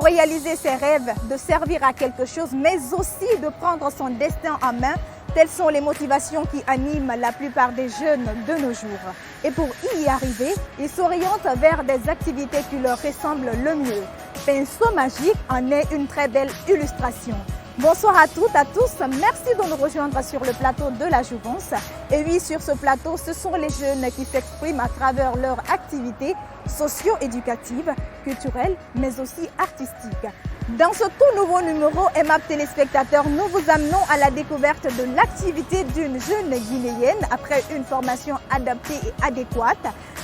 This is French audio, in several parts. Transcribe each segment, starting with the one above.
réaliser ses rêves, de servir à quelque chose, mais aussi de prendre son destin en main. Telles sont les motivations qui animent la plupart des jeunes de nos jours. Et pour y arriver, ils s'orientent vers des activités qui leur ressemblent le mieux. Pinceau magique en est une très belle illustration. Bonsoir à toutes, à tous. Merci de nous rejoindre sur le plateau de la Jouvence. Et oui, sur ce plateau, ce sont les jeunes qui s'expriment à travers leurs activités socio-éducatives, culturelles, mais aussi artistiques. Dans ce tout nouveau numéro MAP Téléspectateurs, nous vous amenons à la découverte de l'activité d'une jeune Guinéenne après une formation adaptée et adéquate.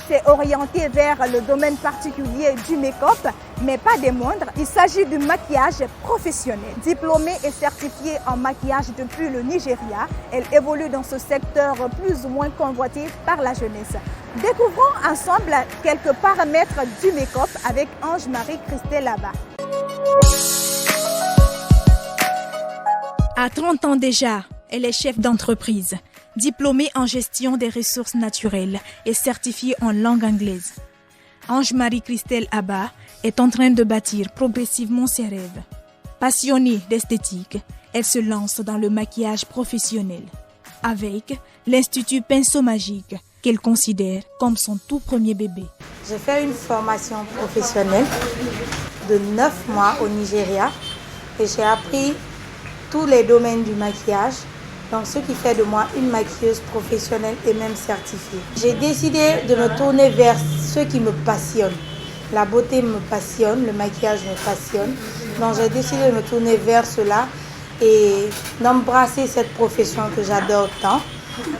C'est orienté vers le domaine particulier du make-up, mais pas des moindres. Il s'agit du maquillage professionnel. Diplômée et certifiée en maquillage depuis le Nigeria, elle évolue dans ce secteur plus ou moins convoité par la jeunesse. Découvrons ensemble quelques paramètres du make-up avec Ange-Marie Christelle Abba. À 30 ans déjà, elle est chef d'entreprise, diplômée en gestion des ressources naturelles et certifiée en langue anglaise. Ange-Marie Christelle Abba est en train de bâtir progressivement ses rêves. Passionnée d'esthétique, elle se lance dans le maquillage professionnel avec l'Institut Pinceau Magique qu'elle considère comme son tout premier bébé. J'ai fait une formation professionnelle de 9 mois au Nigeria et j'ai appris tous les domaines du maquillage, donc ce qui fait de moi une maquilleuse professionnelle et même certifiée. J'ai décidé de me tourner vers ce qui me passionne. La beauté me passionne, le maquillage me passionne, donc j'ai décidé de me tourner vers cela et d'embrasser cette profession que j'adore tant.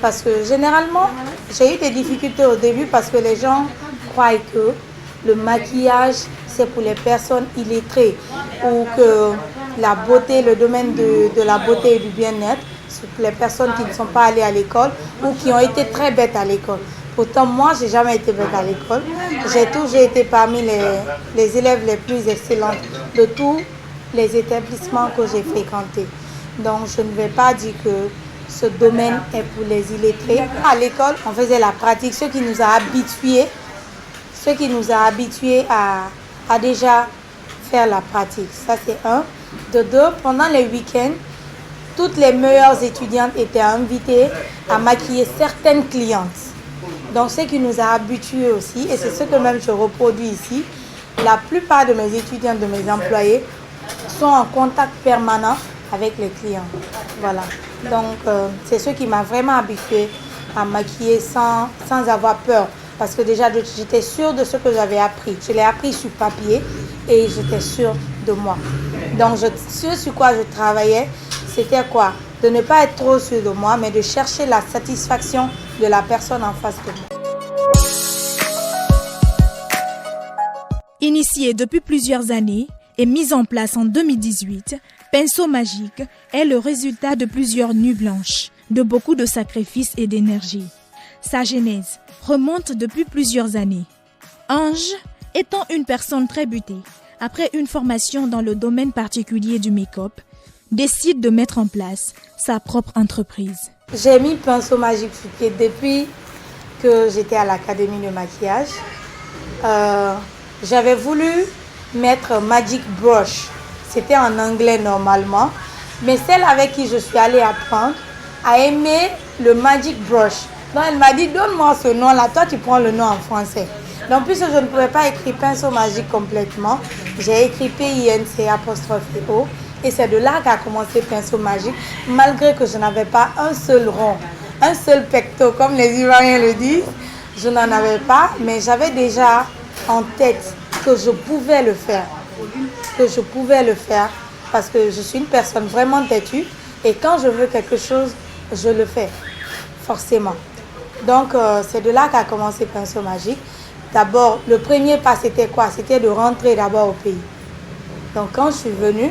Parce que généralement, j'ai eu des difficultés au début parce que les gens croient que le maquillage, c'est pour les personnes illettrées ou que la beauté, le domaine de la beauté et du bien-être, c'est pour les personnes qui ne sont pas allées à l'école ou qui ont été très bêtes à l'école. Pourtant, moi, je n'ai jamais été bête à l'école. J'ai toujours été parmi les élèves les plus excellentes de tous les établissements que j'ai fréquentés. Donc, je ne vais pas dire que ce domaine est pour les illettrés. À l'école, on faisait la pratique, ce qui nous a habitués à déjà faire la pratique. Ça, c'est un. De deux, pendant les week-ends, toutes les meilleures étudiantes étaient invitées à maquiller certaines clientes. Donc, ce qui nous a habitués aussi, et c'est ce que même je reproduis ici, la plupart de mes étudiantes, de mes employés, sont en contact permanent avec les clients. Voilà. Donc, c'est ce qui m'a vraiment habituée à maquiller sans avoir peur. Parce que déjà, j'étais sûre de ce que j'avais appris. Je l'ai appris sur papier et j'étais sûre de moi. Donc, ce sur quoi je travaillais, c'était quoi? De ne pas être trop sûre de moi, mais de chercher la satisfaction de la personne en face de moi. Initiée depuis plusieurs années et mise en place en 2018, Pinceau Magique est le résultat de plusieurs nuits blanches, de beaucoup de sacrifices et d'énergie. Sa genèse remonte depuis plusieurs années. Ange, étant une personne très butée, après une formation dans le domaine particulier du make-up, décide de mettre en place sa propre entreprise. J'ai mis Pinceau Magique sur pied depuis que j'étais à l'académie de maquillage. J'avais voulu mettre Magic Brush. C'était en anglais normalement, mais celle avec qui je suis allée apprendre a aimé le Magic Brush. Donc elle m'a dit, donne-moi ce nom-là, toi tu prends le nom en français. Donc puisque je ne pouvais pas écrire Pinceau Magique complètement, j'ai écrit PINC''O et c'est de là qu'a commencé Pinceau Magique, malgré que je n'avais pas un seul rond, un seul pecto, comme les Ivoiriens le disent. Je n'en avais pas, mais j'avais déjà en tête que je pouvais le faire. Parce que je suis une personne vraiment têtue et quand je veux quelque chose, je le fais, forcément. Donc, c'est de là qu'a commencé Pinceau Magique. D'abord, le premier pas, c'était quoi? C'était de rentrer d'abord au pays. Donc, quand je suis venue,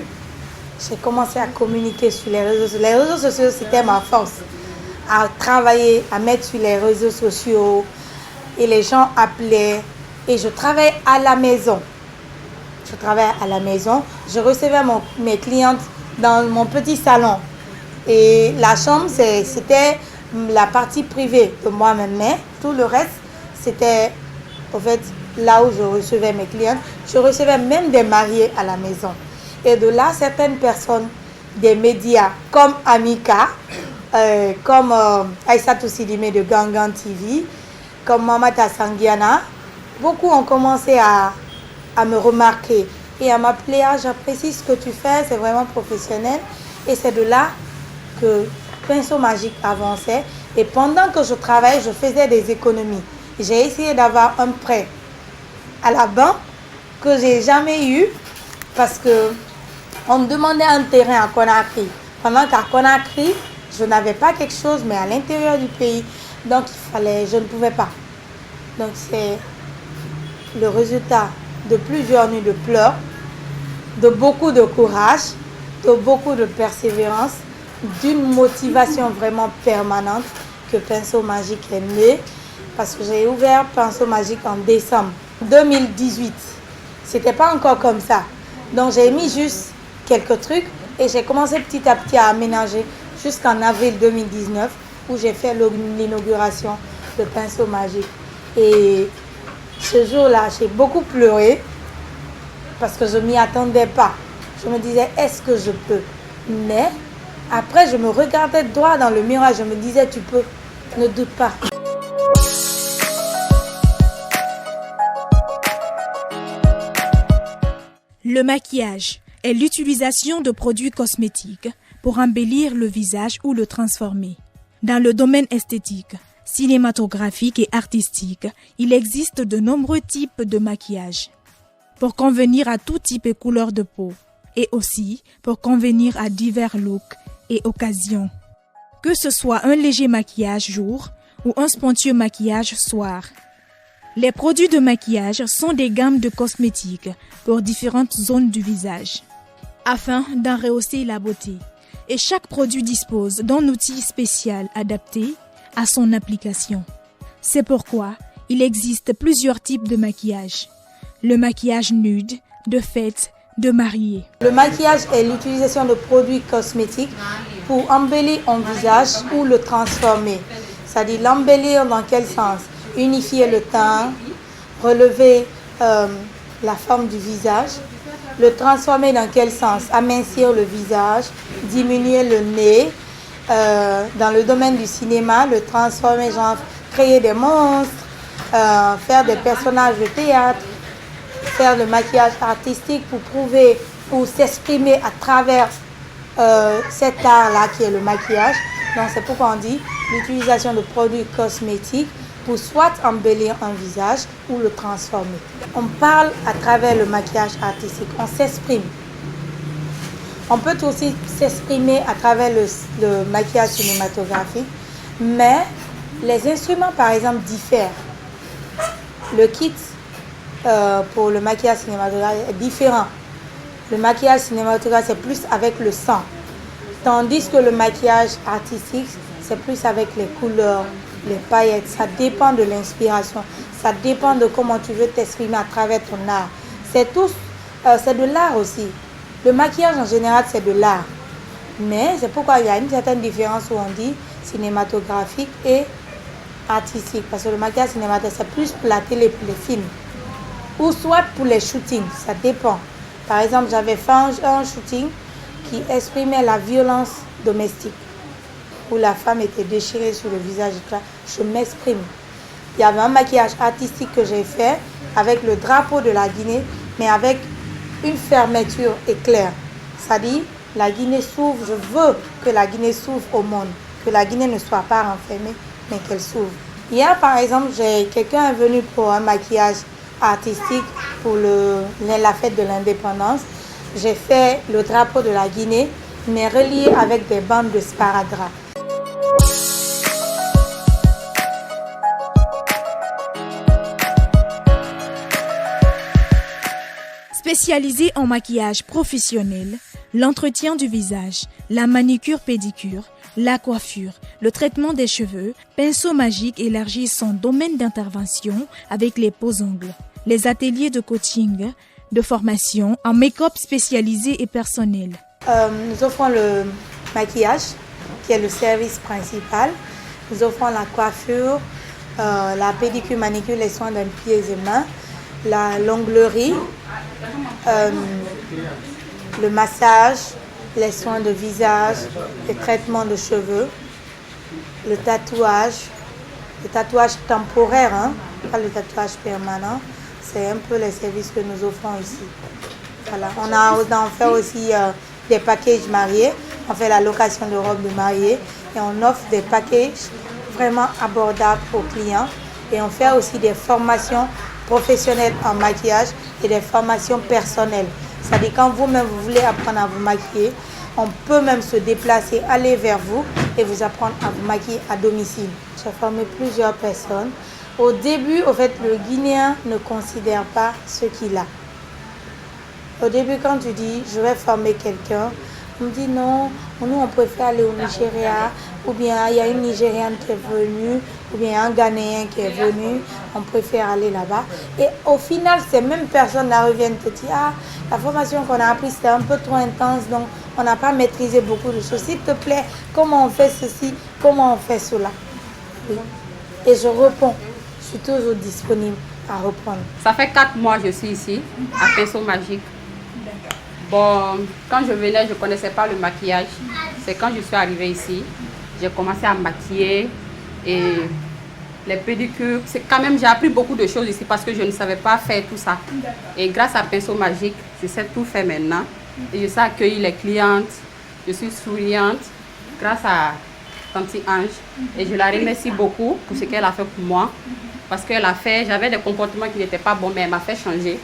j'ai commencé à communiquer sur les réseaux sociaux. Les réseaux sociaux, c'était ma force. À travailler, à mettre sur les réseaux sociaux. Et les gens appelaient. Et je travaillais à la maison. Je recevais mes clientes dans mon petit salon. Et la chambre, c'était la partie privée de moi-même. Mais tout le reste, c'était, en fait, là où je recevais mes clientes, je recevais même des mariés à la maison. Et de là, certaines personnes des médias comme Amika, comme Aïssatou Sidimé de Gangan TV, comme Mamata Sangiana, beaucoup ont commencé à me remarquer et à m'appeler. Ah, j'apprécie ce que tu fais, c'est vraiment professionnel. Et c'est de là que Pinceau Magique avançait. Et pendant que je travaillais, je faisais des économies. J'ai essayé d'avoir un prêt à la banque que je n'ai jamais eu parce que on me demandait un terrain à Conakry. Pendant qu'à Conakry, je n'avais pas quelque chose, mais à l'intérieur du pays. Donc, je ne pouvais pas. Donc, c'est le résultat de plusieurs nuits de pleurs, de beaucoup de courage, de beaucoup de persévérance, d'une motivation vraiment permanente que Pinceau Magique est né. Parce que j'ai ouvert Pinceau Magique en décembre 2018. C'était pas encore comme ça. Donc, j'ai mis juste quelques trucs et j'ai commencé petit à petit à aménager jusqu'en avril 2019 où j'ai fait l'inauguration de Pinceau Magique. Et ce jour-là, j'ai beaucoup pleuré parce que je ne m'y attendais pas. Je me disais, est-ce que je peux? Mais après, je me regardais droit dans le miroir, je me disais, tu peux, ne doute pas. Le maquillage est l'utilisation de produits cosmétiques pour embellir le visage ou le transformer. Dans le domaine esthétique, cinématographique et artistique, il existe de nombreux types de maquillage pour convenir à tout type et couleur de peau et aussi pour convenir à divers looks et occasions. Que ce soit un léger maquillage jour ou un somptueux maquillage soir. Les produits de maquillage sont des gammes de cosmétiques pour différentes zones du visage, afin d'en rehausser la beauté. Et chaque produit dispose d'un outil spécial adapté à son application. C'est pourquoi il existe plusieurs types de maquillage. Le maquillage nude, de fête, de mariée. Le maquillage est l'utilisation de produits cosmétiques pour embellir un visage ou le transformer. C'est-à-dire l'embellir dans quel sens? Unifier le teint, relever la forme du visage. Le transformer dans quel sens? Amincir le visage, diminuer le nez. Dans le domaine du cinéma, le transformer, genre créer des monstres, faire des personnages de théâtre, faire le maquillage artistique pour prouver ou s'exprimer à travers cet art-là qui est le maquillage. Donc c'est pourquoi on dit l'utilisation de produits cosmétiques pour soit embellir un visage ou le transformer. On parle à travers le maquillage artistique, on s'exprime. On peut aussi s'exprimer à travers le maquillage cinématographique, mais les instruments par exemple diffèrent. Le kit pour le maquillage cinématographique est différent. Le maquillage cinématographique c'est plus avec le sang, tandis que le maquillage artistique c'est plus avec les couleurs, les paillettes. Ça dépend de l'inspiration, ça dépend de comment tu veux t'exprimer à travers ton art. C'est de l'art aussi. Le maquillage en général c'est de l'art, mais c'est pourquoi il y a une certaine différence où on dit cinématographique et artistique, parce que le maquillage cinématographique c'est plus plater les films, ou soit pour les shootings, ça dépend. Par exemple, j'avais fait un shooting qui exprimait la violence domestique, où la femme était déchirée sur le visage. Je m'exprime. Il y avait un maquillage artistique que j'ai fait avec le drapeau de la Guinée, mais avec une fermeture éclair. C'est-à-dire, la Guinée s'ouvre, je veux que la Guinée s'ouvre au monde, que la Guinée ne soit pas renfermée, mais qu'elle s'ouvre. Hier, par exemple, quelqu'un est venu pour un maquillage artistique pour la fête de l'indépendance. J'ai fait le drapeau de la Guinée, mais relié avec des bandes de sparadrap. Spécialisé en maquillage professionnel, l'entretien du visage, la manicure-pédicure, la coiffure, le traitement des cheveux, Pinceau Magique élargit son domaine d'intervention avec les pose-ongles, les ateliers de coaching, de formation en make-up spécialisé et personnel. Nous offrons le maquillage, qui est le service principal. Nous offrons la coiffure, la pédicure, manicure, les soins d'un pied et main. l'onglerie, le massage, les soins de visage, les traitements de cheveux, le tatouage temporaire, hein, pas le tatouage permanent. C'est un peu les services que nous offrons ici. Voilà. On fait aussi des packages mariés. On fait la location de robes de mariée et on offre des packages vraiment abordables aux clients. Et on fait aussi des formations professionnelles en maquillage et des formations personnelles. C'est-à-dire quand vous-même vous voulez apprendre à vous maquiller, on peut même se déplacer, aller vers vous et vous apprendre à vous maquiller à domicile. J'ai formé plusieurs personnes. Au début, au fait, le Guinéen ne considère pas ce qu'il a. Au début, quand tu dis je vais former quelqu'un, on me dit non, nous on préfère aller au Nigeria, ou bien il y a une Nigériane qui est venue, ou bien un Ghanéen qui est venu, on préfère aller là-bas. Et au final, ces mêmes personnes-là reviennent te dire ah, la formation qu'on a apprise c'était un peu trop intense, donc on n'a pas maîtrisé beaucoup de choses. S'il te plaît, comment on fait ceci, comment on fait cela? Oui. Et je réponds, je suis toujours disponible à reprendre. Ça fait 4 mois que je suis ici, à Pinceau Magique. Bon, quand je venais, je ne connaissais pas le maquillage. C'est quand je suis arrivée ici, j'ai commencé à maquiller et les pédicures. C'est quand même, j'ai appris beaucoup de choses ici parce que je ne savais pas faire tout ça. Et grâce à Pinceau Magique, je sais tout faire maintenant. Et je sais accueillir les clientes. Je suis souriante grâce à Tanti Ange. Et je la remercie beaucoup pour ce qu'elle a fait pour moi. Parce qu'elle a fait, j'avais des comportements qui n'étaient pas bons, mais elle m'a fait changer.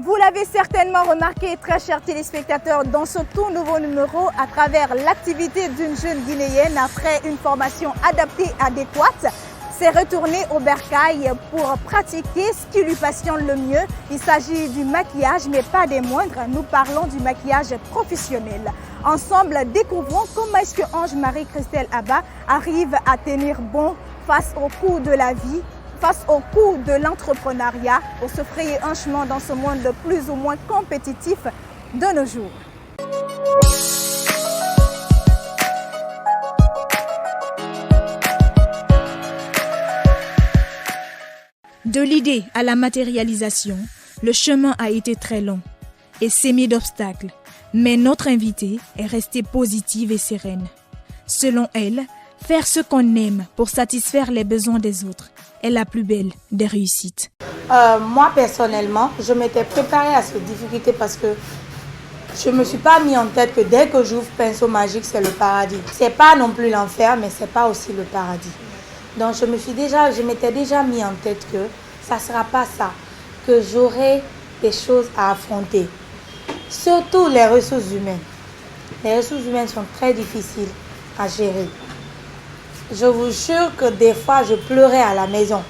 Vous l'avez certainement remarqué, très chers téléspectateurs, dans ce tout nouveau numéro, à travers l'activité d'une jeune Guinéenne après une formation adaptée, adéquate, s'est retournée au bercail pour pratiquer ce qui lui passionne le mieux. Il s'agit du maquillage, mais pas des moindres. Nous parlons du maquillage professionnel. Ensemble, découvrons comment est-ce que Ange-Marie Christelle Abba arrive à tenir bon face aux coups de la vie, face au coût de l'entrepreneuriat, pour se frayer un chemin dans ce monde de plus ou moins compétitif de nos jours. De l'idée à la matérialisation, le chemin a été très long et semé d'obstacles, mais notre invitée est restée positive et sereine. Selon elle, faire ce qu'on aime pour satisfaire les besoins des autres est la plus belle des réussites. Moi, personnellement, je m'étais préparée à cette difficulté parce que je ne me suis pas mis en tête que dès que j'ouvre Pinceau Magique, c'est le paradis. Ce n'est pas non plus l'enfer, mais ce n'est pas aussi le paradis. Donc, je m'étais déjà mis en tête que ça ne sera pas ça, que j'aurai des choses à affronter. Surtout les ressources humaines. Les ressources humaines sont très difficiles à gérer. Je vous jure que des fois, je pleurais à la maison.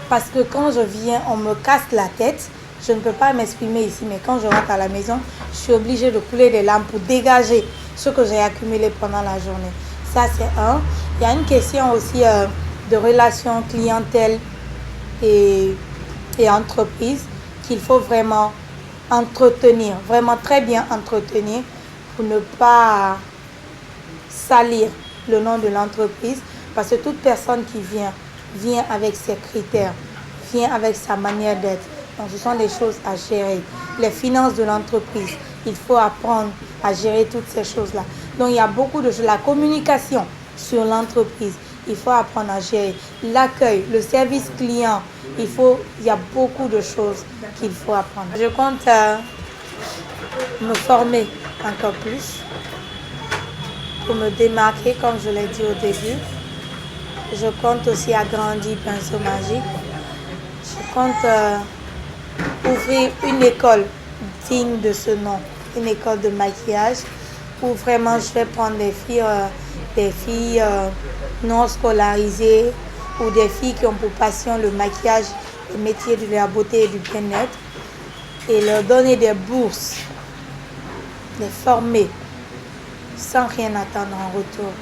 Parce que quand je viens, on me casse la tête. Je ne peux pas m'exprimer ici, mais quand je rentre à la maison, je suis obligée de couler des larmes pour dégager ce que j'ai accumulé pendant la journée. Ça, c'est un. Il y a une question aussi de relation clientèle et entreprise qu'il faut vraiment entretenir, vraiment très bien entretenir pour ne pas salir le nom de l'entreprise. Parce que toute personne qui vient avec ses critères, vient avec sa manière d'être. Donc ce sont des choses à gérer. Les finances de l'entreprise, il faut apprendre à gérer toutes ces choses-là. Donc il y a beaucoup de choses. La communication sur l'entreprise, il faut apprendre à gérer. L'accueil, le service client, il y a beaucoup de choses qu'il faut apprendre. Je compte me former encore plus pour me démarquer, comme je l'ai dit au début. Je compte aussi agrandir Pinceau Magique. Je compte ouvrir une école digne de ce nom, une école de maquillage où vraiment je vais prendre des filles non scolarisées ou des filles qui ont pour passion le maquillage, le métier de la beauté et du bien-être et leur donner des bourses, les former sans rien attendre en retour.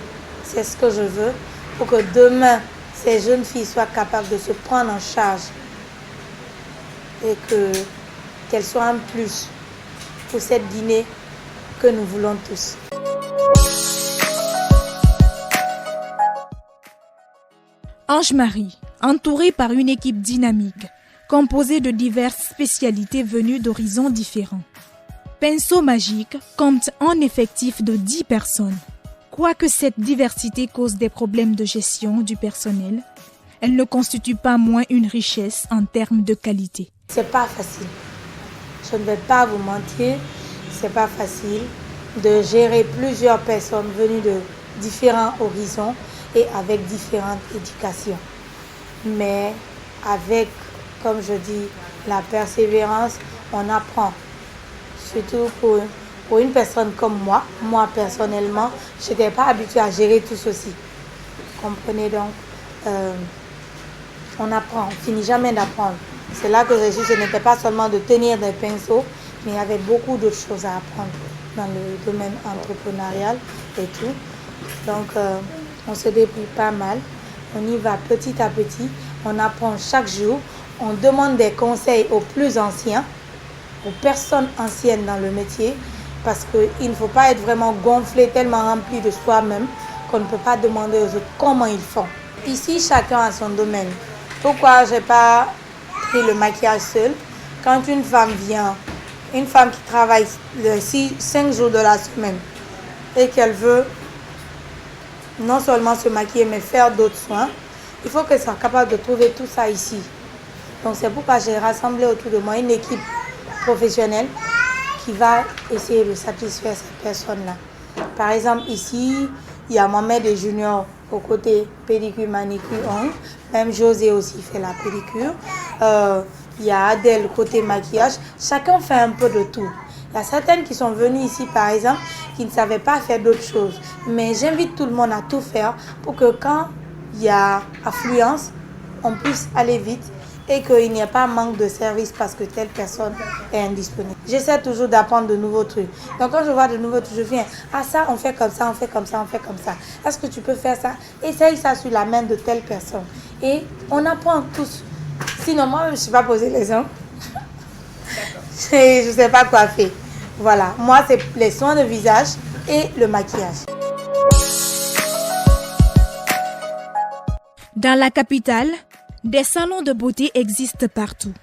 C'est ce que je veux. Pour que demain, ces jeunes filles soient capables de se prendre en charge et qu'elles soient un plus pour cette Guinée que nous voulons tous. Ange-Marie entouré par une équipe dynamique, composée de diverses spécialités venues d'horizons différents. Pinceau Magique compte un effectif de 10 personnes. Quoique cette diversité cause des problèmes de gestion du personnel, elle ne constitue pas moins une richesse en termes de qualité. C'est pas facile. Je ne vais pas vous mentir, c'est pas facile de gérer plusieurs personnes venues de différents horizons et avec différentes éducations. Mais avec, comme je dis, la persévérance, on apprend. Surtout pour une personne comme moi personnellement, je n'étais pas habituée à gérer tout ceci. Comprenez donc, on apprend, on ne finit jamais d'apprendre. C'est là que j'ai su, ce n'était pas seulement de tenir des pinceaux, mais il y avait beaucoup d'autres choses à apprendre dans le domaine entrepreneurial et tout. Donc, on se débrouille pas mal, on y va petit à petit, on apprend chaque jour, on demande des conseils aux plus anciens, aux personnes anciennes dans le métier, parce qu'il ne faut pas être vraiment gonflé, tellement rempli de soi-même qu'on ne peut pas demander aux autres comment ils font. Ici, chacun a son domaine. Pourquoi je n'ai pas pris le maquillage seul? Quand une femme vient, une femme qui travaille 5 jours de la semaine et qu'elle veut non seulement se maquiller mais faire d'autres soins, il faut qu'elle soit capable de trouver tout ça ici. Donc c'est pourquoi j'ai rassemblé autour de moi une équipe professionnelle qui va essayer de satisfaire cette personne-là. Par exemple, ici, il y a Mohamed et Junior au côté pédicure, manicure, ongles. Même José aussi fait la pédicure. Il y a Adèle côté maquillage. Chacun fait un peu de tout. Il y a certaines qui sont venues ici, par exemple, qui ne savaient pas faire d'autres choses. Mais j'invite tout le monde à tout faire pour que quand il y a affluence, on puisse aller vite et qu'il n'y ait pas manque de service parce que telle personne est indisponible. J'essaie toujours d'apprendre de nouveaux trucs. Donc quand je vois de nouveaux trucs, je viens, ah ça on fait comme ça, on fait comme ça, on fait comme ça. Est-ce que tu peux faire ça? Essaye ça sur la main de telle personne. Et on apprend tous. Sinon moi je ne suis pas posé les ongles. Je ne sais pas quoi faire. Voilà, moi c'est les soins de visage et le maquillage. Dans la capitale, des salons de beauté existent partout.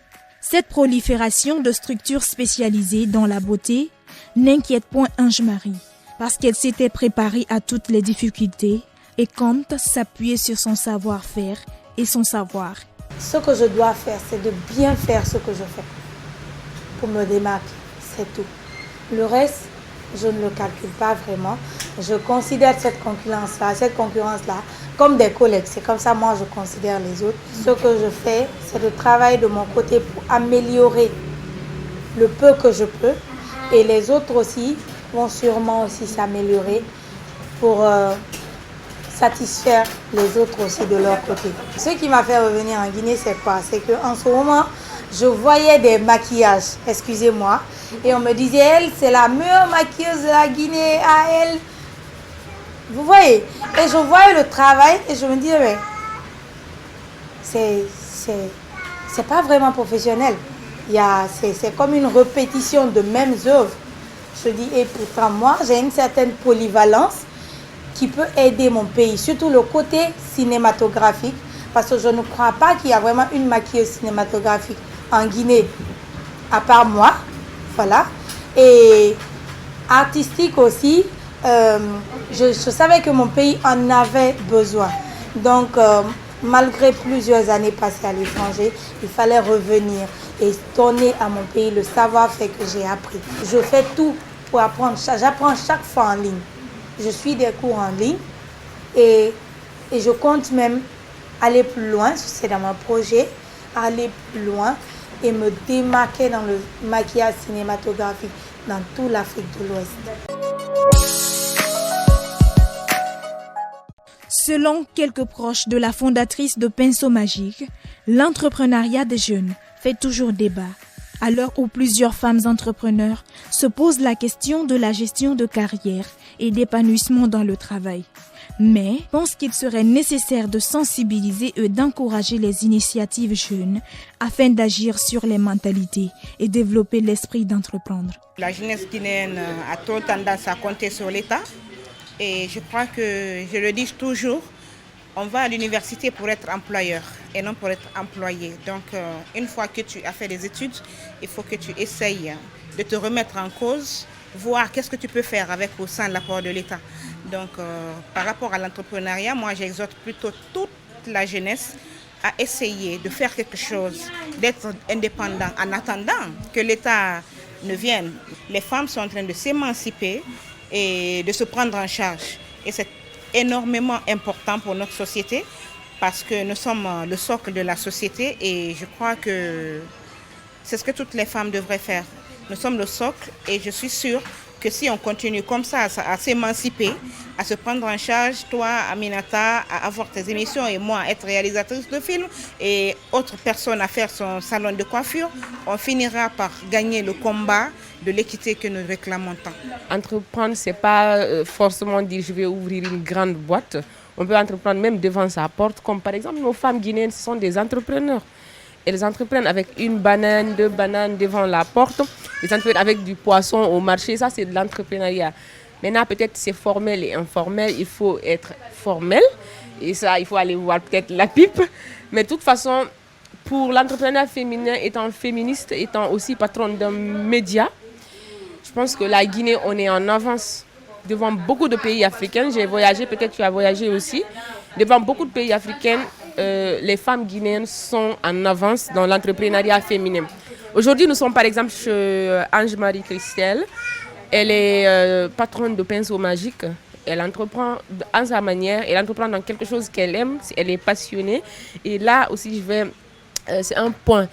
Cette prolifération de structures spécialisées dans la beauté n'inquiète point Ange-Marie parce qu'elle s'était préparée à toutes les difficultés et compte s'appuyer sur son savoir-faire et son savoir. Ce que je dois faire, c'est de bien faire ce que je fais pour me démarquer, c'est tout. Le reste, je ne le calcule pas vraiment. Je considère cette concurrence-là comme des collègues. C'est comme ça, moi, je considère les autres. Ce que je fais, c'est de travailler de mon côté pour améliorer le peu que je peux. Et les autres aussi vont sûrement aussi s'améliorer pour satisfaire les autres aussi de leur côté. Ce qui m'a fait revenir en Guinée, c'est quoi? C'est qu'en ce moment, je voyais des maquillages, excusez-moi, et on me disait, elle, c'est la meilleure maquilleuse de la Guinée, à elle. Vous voyez? Et je voyais le travail et je me disais, mais c'est pas vraiment professionnel. C'est comme une répétition de mêmes œuvres. Je dis, et pourtant, moi, j'ai une certaine polyvalence qui peut aider mon pays, surtout le côté cinématographique, parce que je ne crois pas qu'il y a vraiment une maquilleuse cinématographique en Guinée, à part moi, voilà. Et artistique aussi, je savais que mon pays en avait besoin. Donc, malgré plusieurs années passées à l'étranger, il fallait revenir et donner à mon pays le savoir-faire que j'ai appris. Je fais tout pour apprendre, j'apprends chaque fois en ligne. Je suis des cours en ligne et je compte même aller plus loin, c'est dans mon projet, aller plus loin et me démarquer dans le maquillage cinématographique dans toute l'Afrique de l'Ouest. Selon quelques proches de la fondatrice de Pinceau Magique, l'entrepreneuriat des jeunes fait toujours débat, à l'heure où plusieurs femmes entrepreneurs se posent la question de la gestion de carrière et d'épanouissement dans le travail. Mais pensent qu'il serait nécessaire de sensibiliser et d'encourager les initiatives jeunes afin d'agir sur les mentalités et développer l'esprit d'entreprendre. La jeunesse guinéenne a trop tendance à compter sur l'État et je crois que, je le dis toujours, on va à l'université pour être employeur et non pour être employé. Donc, une fois que tu as fait des études, il faut que tu essayes de te remettre en cause, voir qu'est-ce que tu peux faire avec au sein de l'apport de l'État. Donc, par rapport à l'entrepreneuriat, moi, j'exhorte plutôt toute la jeunesse à essayer de faire quelque chose, d'être indépendant en attendant que l'État ne vienne. Les femmes sont en train de s'émanciper et de se prendre en charge. Et c'est énormément important pour notre société parce que nous sommes le socle de la société et je crois que c'est ce que toutes les femmes devraient faire. Nous sommes le socle et je suis sûre que si on continue comme ça à s'émanciper, à se prendre en charge, toi, Aminata, à avoir tes émissions et moi, être réalisatrice de films et autres personnes à faire son salon de coiffure, on finira par gagner le combat de l'équité que nous réclamons tant. Entreprendre, ce n'est pas forcément dire je vais ouvrir une grande boîte. On peut entreprendre même devant sa porte, comme par exemple nos femmes guinéennes, ce sont des entrepreneurs. Elles entreprennent avec une banane, 2 bananes devant la porte. Elles entreprennent avec du poisson au marché. Ça, c'est de l'entrepreneuriat. Maintenant, peut-être c'est formel et informel. Il faut être formel. Et ça, il faut aller voir peut-être la pipe. Mais de toute façon, pour l'entrepreneuriat féminin, étant féministe, étant aussi patronne d'un média, je pense que la Guinée, on est en avance devant beaucoup de pays africains. J'ai voyagé, peut-être tu as voyagé aussi. Devant beaucoup de pays africains, les femmes guinéennes sont en avance dans l'entrepreneuriat féminin. Aujourd'hui, nous sommes par exemple chez Ange-Marie Christelle. Elle est patronne de Pinceau Magique. Elle entreprend en sa manière, elle entreprend dans quelque chose qu'elle aime, elle est passionnée. Et là aussi, c'est un point.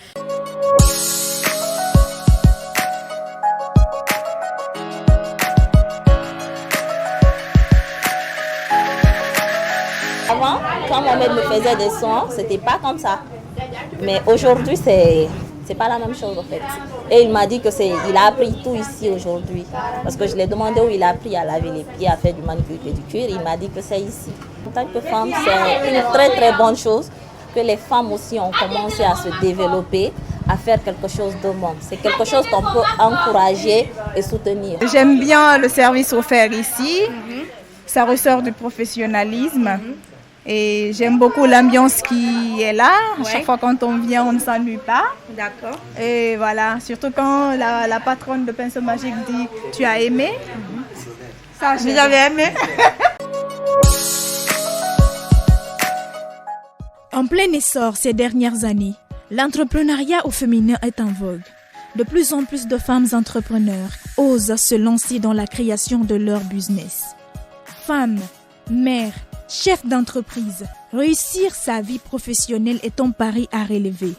Avant, quand Mohamed me faisait des sons, c'était pas comme ça. Mais aujourd'hui, c'est pas la même chose en fait. Et il m'a dit il a appris tout ici aujourd'hui. Parce que je lui ai demandé où il a appris à laver les pieds, à faire du manucure et du cuir. Il m'a dit que c'est ici. En tant que femme, c'est une très très bonne chose que les femmes aussi ont commencé à se développer, à faire quelque chose de bon. C'est quelque chose qu'on peut encourager et soutenir. J'aime bien le service offert ici. Ça ressort du professionnalisme. Et j'aime beaucoup l'ambiance qui est là. Ouais. Chaque fois quand on vient, on ne s'ennuie pas. D'accord. Et voilà, surtout quand la patronne de Pinceau Magique dit « Tu as aimé ?» Ça, j'avais aimé. En plein essor ces dernières années, l'entrepreneuriat au féminin est en vogue. De plus en plus de femmes entrepreneurs osent se lancer dans la création de leur business. Femmes, mères, chefs d'entreprise, réussir sa vie professionnelle est un pari à relever.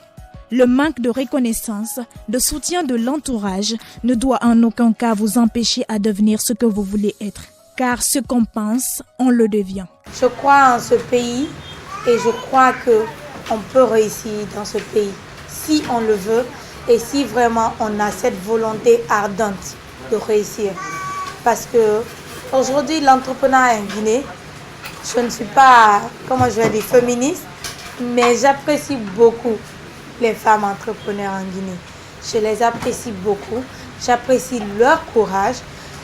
Le manque de reconnaissance, de soutien de l'entourage ne doit en aucun cas vous empêcher à devenir ce que vous voulez être. Car ce qu'on pense, on le devient. Je crois en ce pays et je crois qu'on peut réussir dans ce pays si on le veut et si vraiment on a cette volonté ardente de réussir. Parce que aujourd'hui, l'entrepreneuriat en Guinée, je ne suis pas, comment je vais dire, féministe, mais j'apprécie beaucoup les femmes entrepreneurs en Guinée. Je les apprécie beaucoup. J'apprécie leur courage,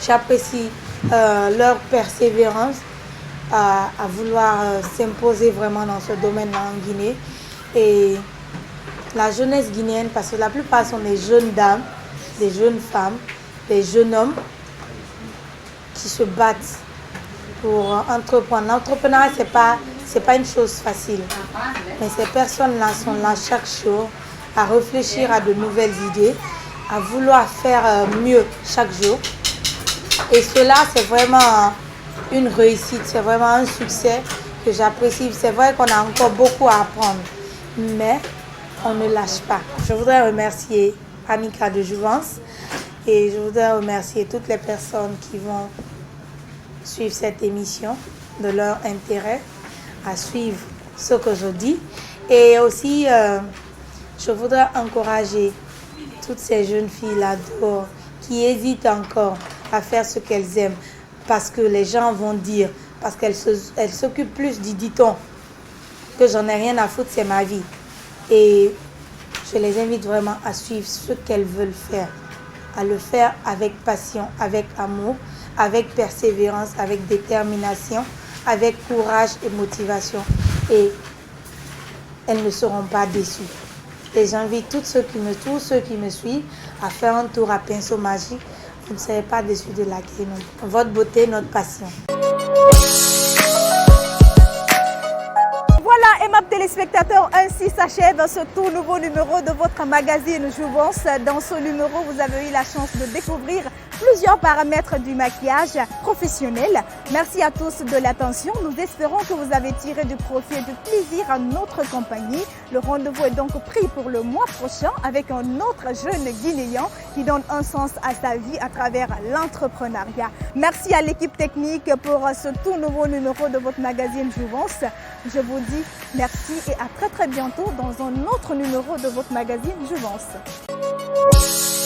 j'apprécie leur persévérance à vouloir s'imposer vraiment dans ce domaine-là en Guinée. Et la jeunesse guinéenne, parce que la plupart sont des jeunes dames, des jeunes femmes, des jeunes hommes qui se battent pour entreprendre. L'entrepreneuriat, c'est pas une chose facile. Mais ces personnes-là sont là chaque jour à réfléchir à de nouvelles idées, à vouloir faire mieux chaque jour. Et cela, c'est vraiment une réussite, c'est vraiment un succès que j'apprécie. C'est vrai qu'on a encore beaucoup à apprendre, mais on ne lâche pas. Je voudrais remercier Amika de Jouvence et je voudrais remercier toutes les personnes qui vont suivre cette émission, de leur intérêt à suivre ce que je dis. Et aussi, je voudrais encourager toutes ces jeunes filles-là dehors qui hésitent encore à faire ce qu'elles aiment parce que les gens vont dire, parce qu'elles s'occupent plus du dit-on, que j'en ai rien à foutre, c'est ma vie. Et je les invite vraiment à suivre ce qu'elles veulent faire, à le faire avec passion, avec amour, avec persévérance, avec détermination, avec courage et motivation. et elles ne seront pas déçues. Et j'invite tous ceux qui me suivent à faire un tour à Pinceau Magique. Vous ne serez pas déçus de l'accueil. Votre beauté, notre passion. Voilà, aimables téléspectateurs, ainsi s'achève ce tout nouveau numéro de votre magazine Jouvence. Dans ce numéro, vous avez eu la chance de découvrir plusieurs paramètres du maquillage professionnel. Merci à tous de l'attention. Nous espérons que vous avez tiré du profit et du plaisir à notre compagnie. Le rendez-vous est donc pris pour le mois prochain avec un autre jeune Guinéen qui donne un sens à sa vie à travers l'entrepreneuriat. Merci à l'équipe technique pour ce tout nouveau numéro de votre magazine Jouvence. Je vous dis merci et à très bientôt dans un autre numéro de votre magazine Jouvence.